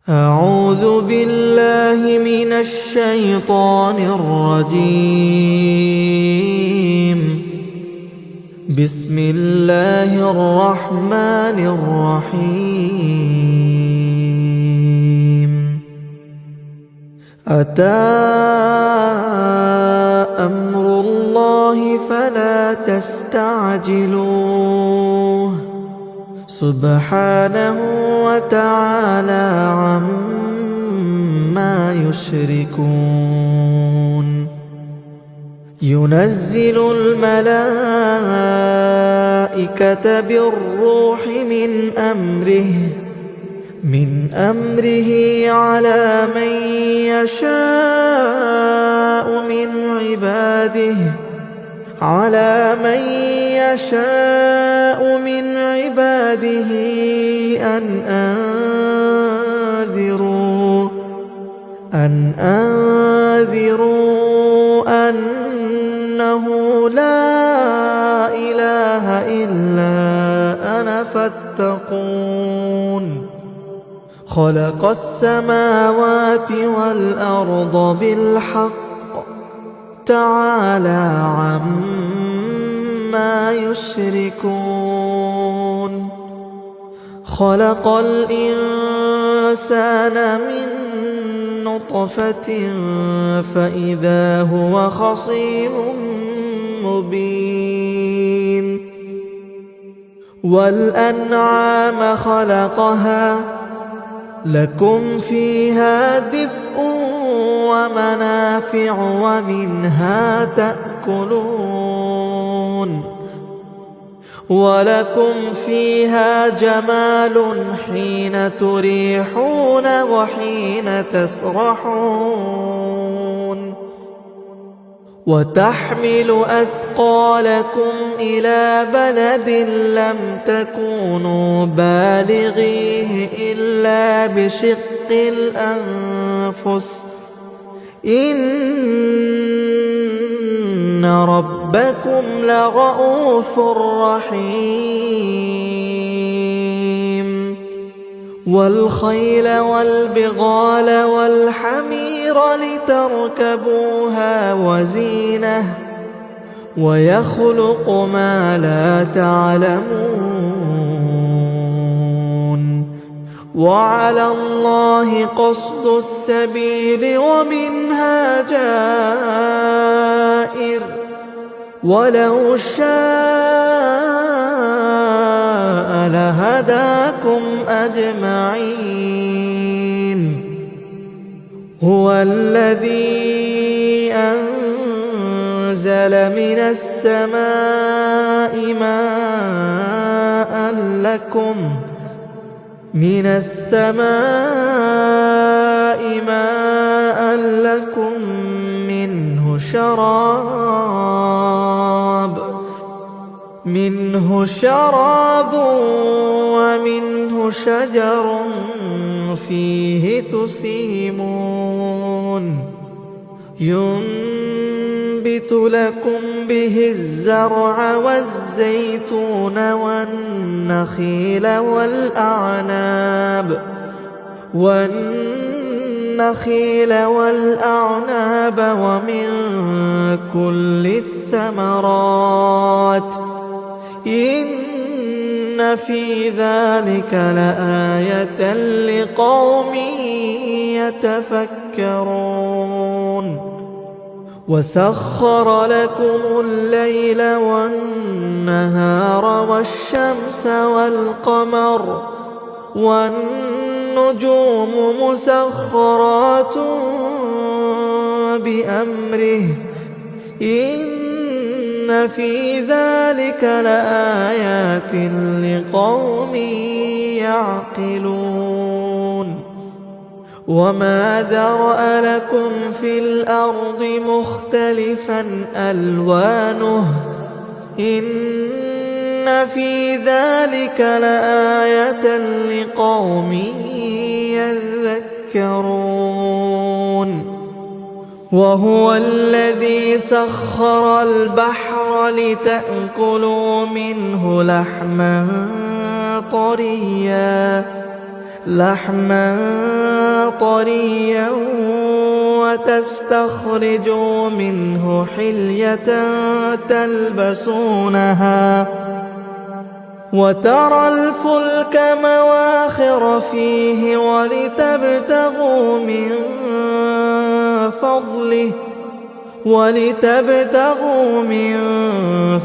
أعوذ بالله من الشيطان الرجيم. بسم الله الرحمن الرحيم. أتى أمر الله فلا تستعجلوه سبحانه وتعالى عما يشركون. ينزل الملائكة بالروح من أمره على من يشاء من عباده أن أنذروا أنه لا إله إلا أنا فاتقون. خلق السماوات والأرض بالحق تعالى عما يشركون. خلق الإنسان من نطفة فإذا هو خصيم مبين. والأنعام خلقها لكم فيها دفء ومنافع ومنها تأكلون. ولكم فيها جمال حين تريحون وحين تسرحون. وتحمل أثقالكم إلى بلد لم تكونوا بالغيه إلا بشق الأنفس إن ربكم لرؤوف رحيم. والخيل والبغال والحمير لتركبوها وزينة ويخلق ما لا تعلمون. وعلى الله قصد السبيل ومنها جائر ولو شاء لهداكم أجمعين. هو الذي أنزل من السماء ماء لكم منه شراب ومنه شجر فيه تسيمون. ينبت لكم به الزرع والزيتون والنخيل والأعناب ومن كل الثمرات إن في ذلك لآية لقوم يتفكرون. وسخر لكم الليل والنهار والشمس والقمر والنجوم مسخرات بأمره إن في ذلك لآيات لقوم يعقلون. وما ذرأ لكم في الأرض مختلفا ألوانه إن في ذلك لآية لقوم يذكرون. وهو الذي سخر البحر لتأكلوا منه لحما طريا لحما طريا وتستخرجوا منه حلية تلبسونها وترى الفلك مواخر فيه ولتبتغوا من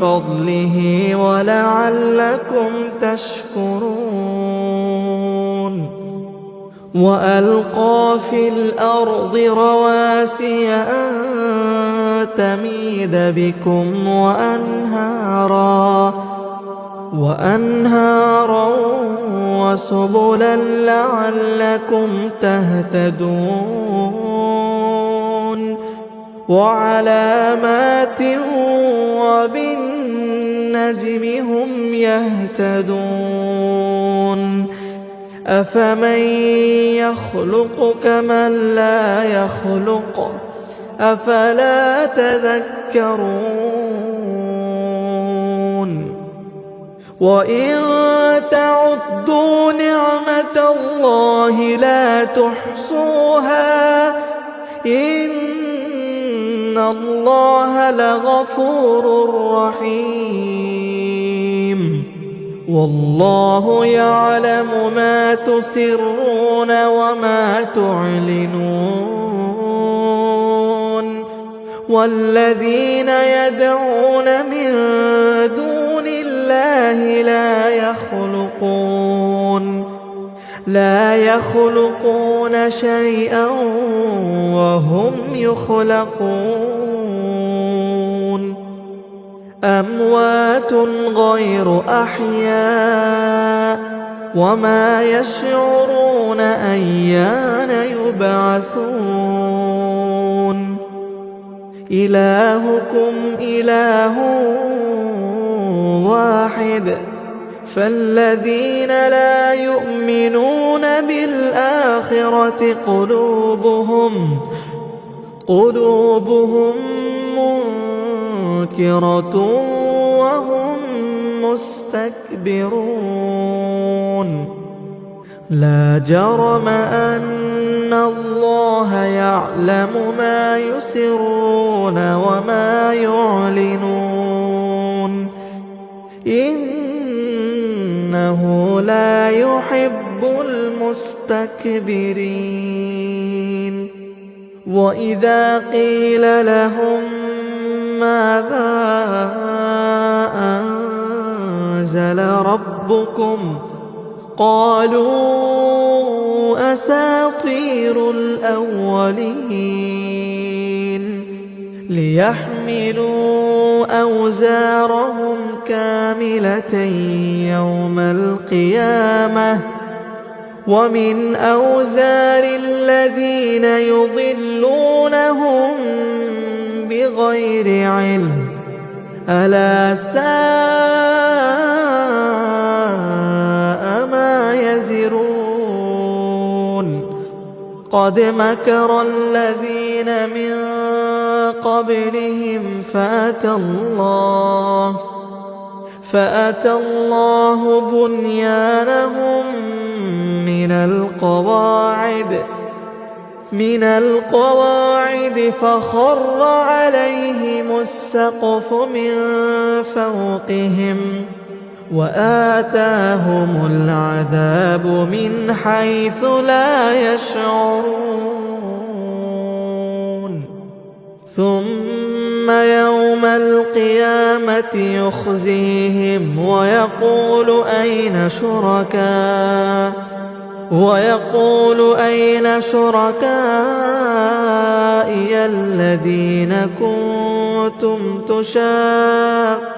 فضله ولعلكم تشكرون وألقى في الأرض رواسي أن تميد بكم وأنهارا وسبلا لعلكم تهتدون وعلامات وبالنجم هم يهتدون أفمن يخلق كمن لا يخلق أفلا تذكرون وإن تعدوا نعمة الله لا تحصوها إن الله لغفور رحيم والله يعلم ما تسرون وما تعلنون والذين يدعون من دون الله لا يخلقون شيئا وهم يخلقون أموات غير أحياء وما يشعرون أيان يبعثون إلهكم إله واحد فالذين لا يؤمنون بالآخرة قلوبهم منكرة وهم مستكبرون لا جرم أن الله يعلم ما يسرون وما يعلنون إنه لا يحب المستكبرين وإذا قيل لهم ماذا أنزل ربكم قالوا أساطير الأولين ليحملوا أوزارهم كاملة يوم القيامة ومن أوزار الذين يضلونهم بغير علم ألا ساء ما يزرون قد مكر الذين من قبلهم فأتى الله بنيانهم من القواعد فخر عليهم السقف من فوقهم وآتاهم العذاب من حيث لا يشعرون ثم يوم القيامة يخزيهم ويقول أين شركائي الذين كنتم تشاقون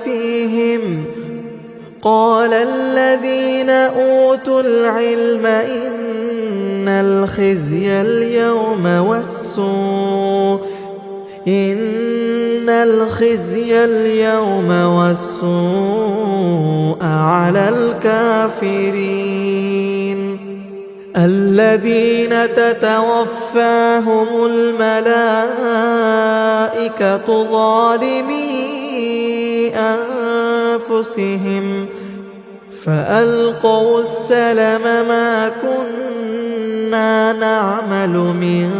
فيهم قال الذين أوتوا العلم إن الخزي اليوم والسوء على الكافرين الذين تتوفاهم الملائكة ظالمي أنفسهم فألقوا السلم ما كنا نعمل من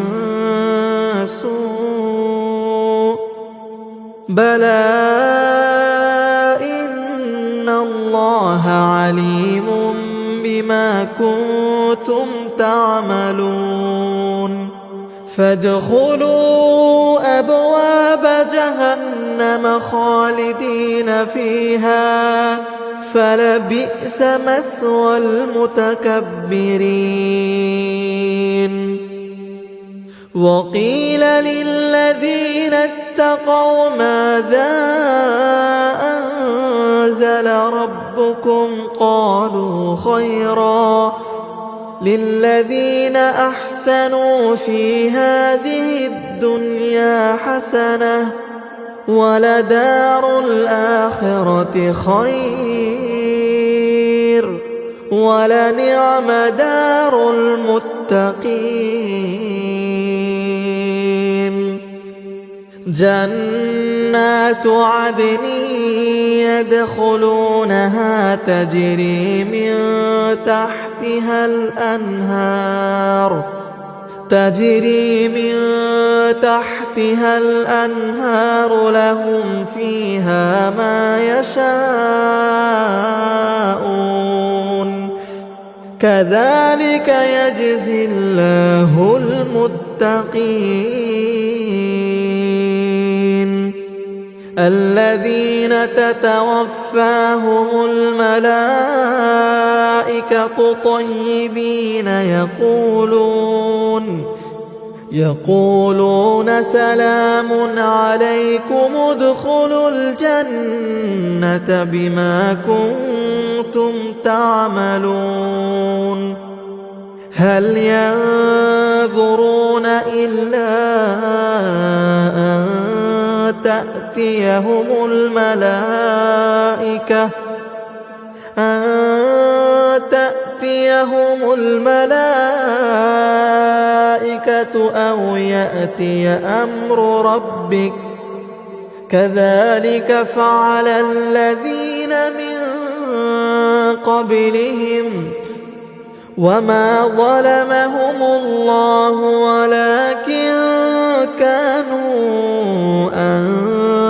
سوء بلى إن الله عليم بما كنتم تعملون فادخلوا أبواب جهنم خالدين فيها فلبئس مثوى المتكبرين وقيل للذين اتقوا ماذا أنزل ربكم قالوا خيرا للذين أحسنوا في هذه الدنيا حسنة ولدار الآخرة خير ولنعم دار المتقين جنات عدن يدخلونها تجري من تحتها الأنهار لهم فيها ما يشاءون كذلك يجزي الله المتقين الذين تتوفاهم الملائكة طيبين يقولون سلام عليكم ادخلوا الجنة بما كنتم تعملون هل ينظرون إلا أن تأتيهم الملائكة أو يأتي أمر ربك كذلك فعل الذين من قبلهم وما ظلمهم الله ولكن كانوا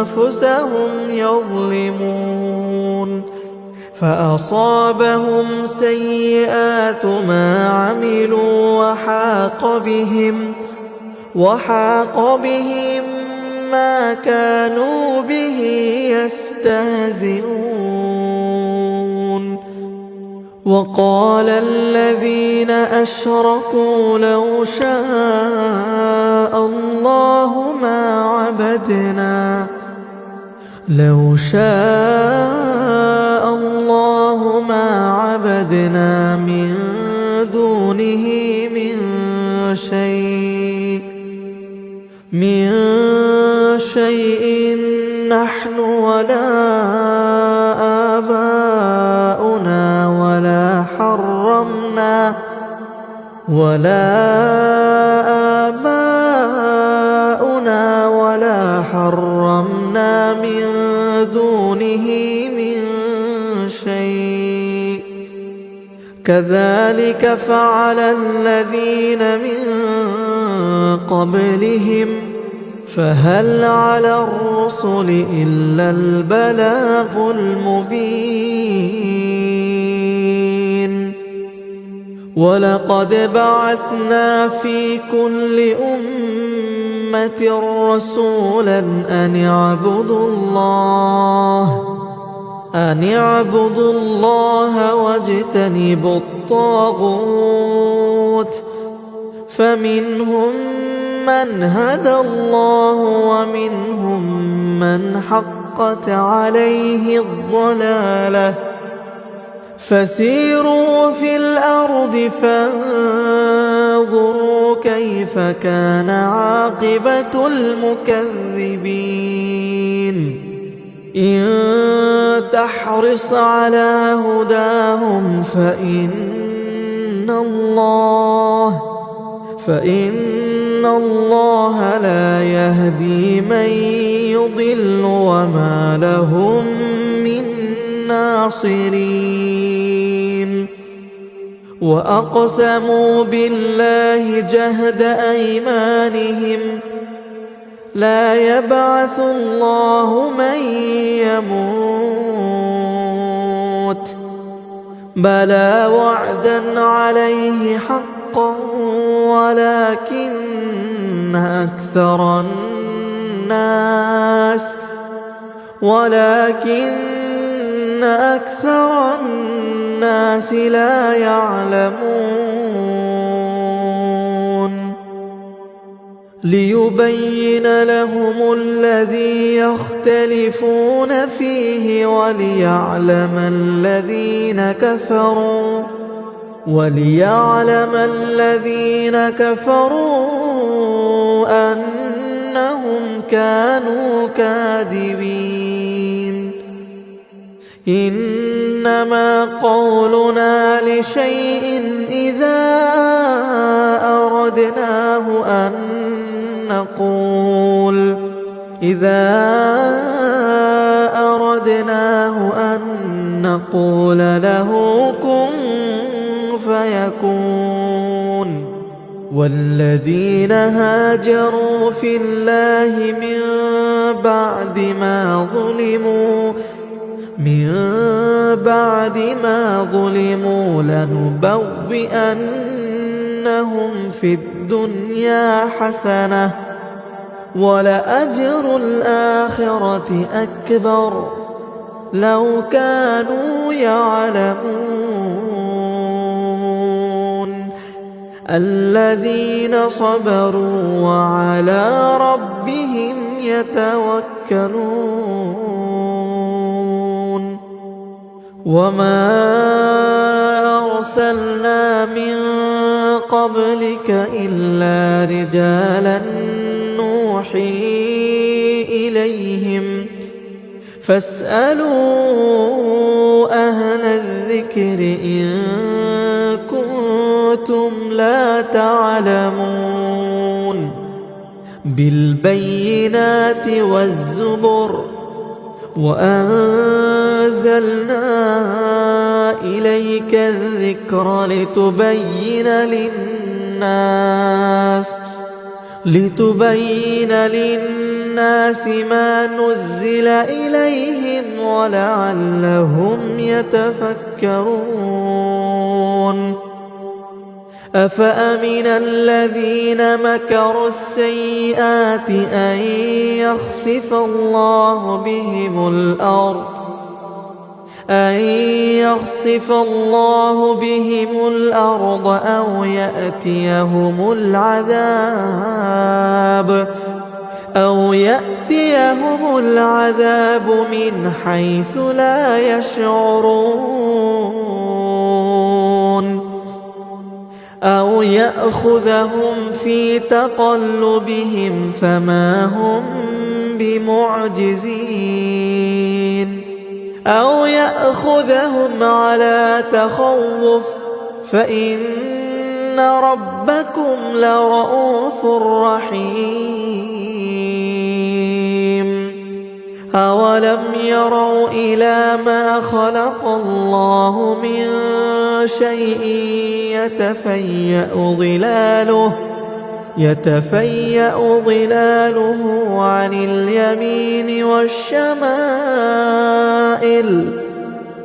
أنفسهم يظلمون فأصابهم سيئات ما عملوا وحاق بهم ما كانوا به يستهزئون وقال الذين أشركوا لو شاء الله ما عبدنا من دونه من شيء نحن ولا آباؤنا ولا حرمنا من دونه من شيء كذلك فعل الذين من قبلهم فهل على الرسل إلا البلاغ المبين ولقد بعثنا في كل أمة رسولا أن اعبدوا الله واجتنبوا الطاغوت فمنهم من هدى الله ومنهم من حقت عليه الضلالة فسيروا في الأرض فانظروا كيف كان عاقبة المكذبين إن تحرص على هداهم فإن فإن الله لا يهدي من يضل وما لهم من ناصرين. وأقسموا بالله جهد أيمانهم لا يبعث الله من يموت بلى وعدا عليه حقا ولكن أكثر الناس لا يعلمون. ليبين لهم الذي يختلفون فيه وليعلم الذين كفروا أنهم كانوا كاذبين. إنما قولنا لشيء إذا أردناه أن نقول له كن فيكون. والذين هاجروا في الله من بعد ما ظلموا لنبوئنهم في الدنيا حسنة ولأجر الآخرة أكبر لو كانوا يعلمون. الذين صبروا وعلى ربهم يتوكلون. وما أرسلنا من قبلك إلا رجالا نوحي إليهم فاسألوا أهل الذكر إن كنتم لا تعلمون. بالبينات والزبر وأنزلنا إليك الذكر لتبين للناس ما نزل إليهم ولعلهم يتفكرون. أفأمن الذين مكروا السيئات أن يخسف الله بهم الأرض أو يأتيهم العذاب من حيث لا يشعرون أو يأخذهم في تقلبهم فما هم بمعجزين أو يأخذهم على تخوف فإن ربكم لرؤوف رحيم. أولم يروا إلى ما خلق الله من شيء يتفيأ ظلاله عن اليمين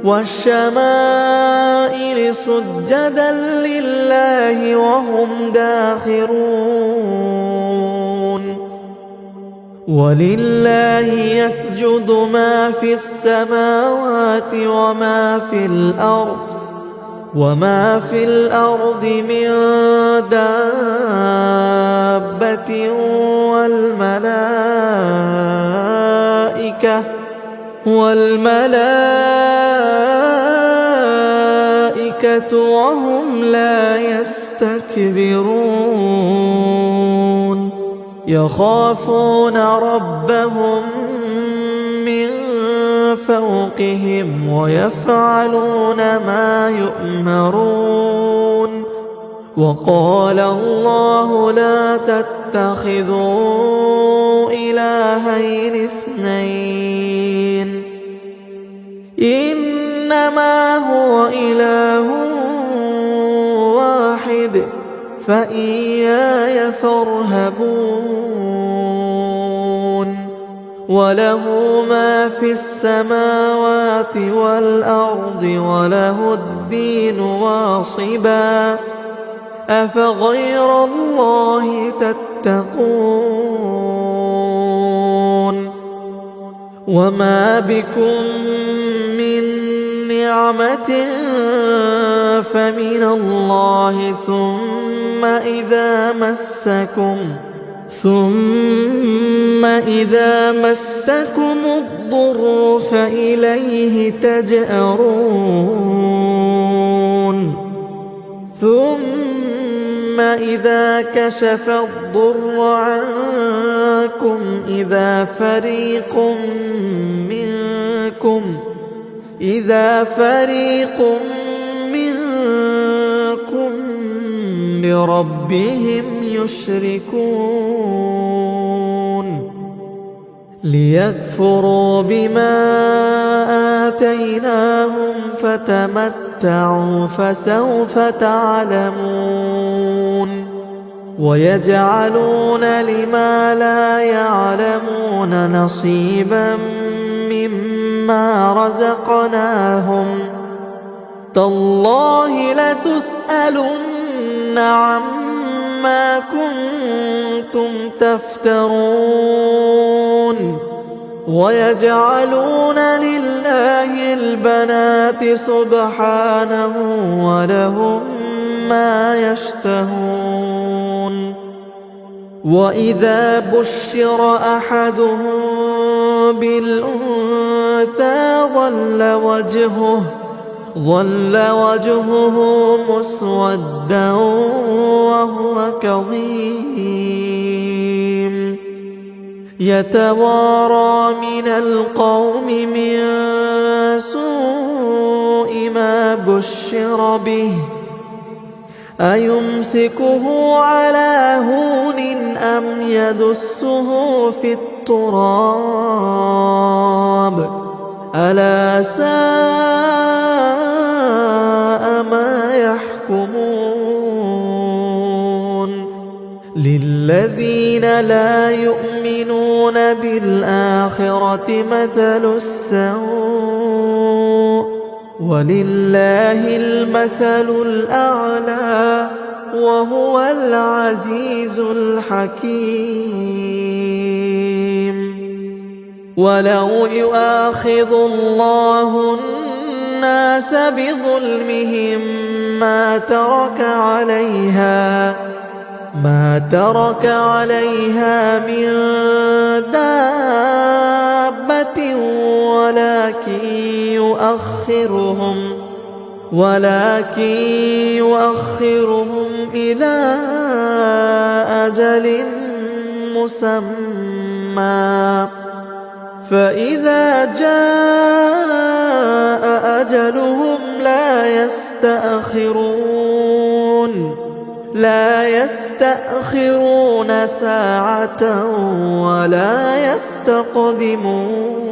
والشمائل سجدا لله وهم داخرون. ولله يسجد ما في السماوات وما في الأرض من دابة والملائكة وهم لا يستكبرون. يخافون ربهم من فوقهم ويفعلون ما يؤمرون. وقال الله لا تتخذوا إلهين اثنين إنما هو إله واحد فإياي فارهبون وله ما في السماوات والأرض وله الدين واصبا أفغير الله تتقون وما بكم من نعمة فمن الله ثم إذا مسكم الضر فإليه تجأرون ثم إذا كشف الضر عنكم إذا فريق منكم بربهم يشركون ليكفروا بما آتيناهم فتمتعوا فسوف تعلمون ويجعلون لما لا يعلمون نصيبا مما رزقناهم تالله لتسألن عما كنتم تفترون ويجعلون لله البنات سبحانه ولهم ما يشتهون وإذا بشر أحدهم بالأنثى ظل وجهه مسودا وهو كظيم يتوارى من القوم من سوء ما بشر به أيمسكه على هون أم يدسه في التراب ألا ساء ما يحكمون للذين لا يؤمنون بالآخرة مثل السوء ولله المثل الأعلى وهو العزيز الحكيم ولو يؤاخذ الله الناس بظلمهم ما ترك عليها من دابة ولكن يؤخرهم إلى أجل مسمى فإذا جاء أجلهم لا يستأخرون ساعة ولا يستقدمون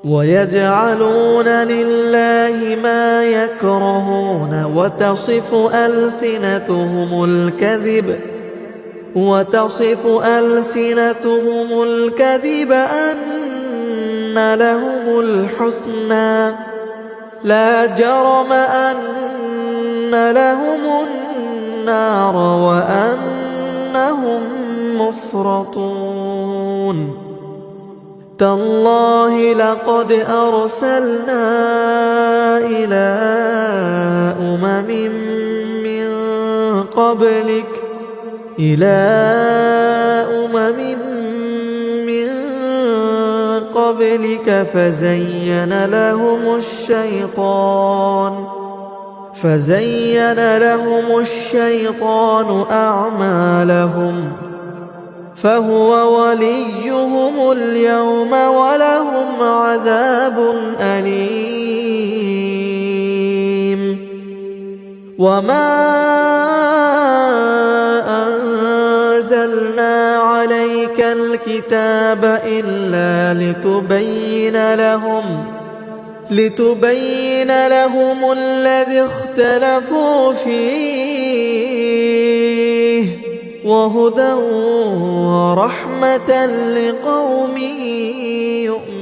ويجعلون لله ما يكرهون وتصف ألسنتهم الكذب أن لهم الحسنى لا جرم أن لهم النار وأنهم مفرطون تالله لقد أرسلنا إلى أمم من قبلك فزين لهم الشيطان أعمالهم فهو وليهم اليوم ولهم عذاب أليم وما أنزلنا عليك الكتاب إلا لتبين لهم الذي اختلفوا فيه وهدى ورحمة لقوم يؤمنون.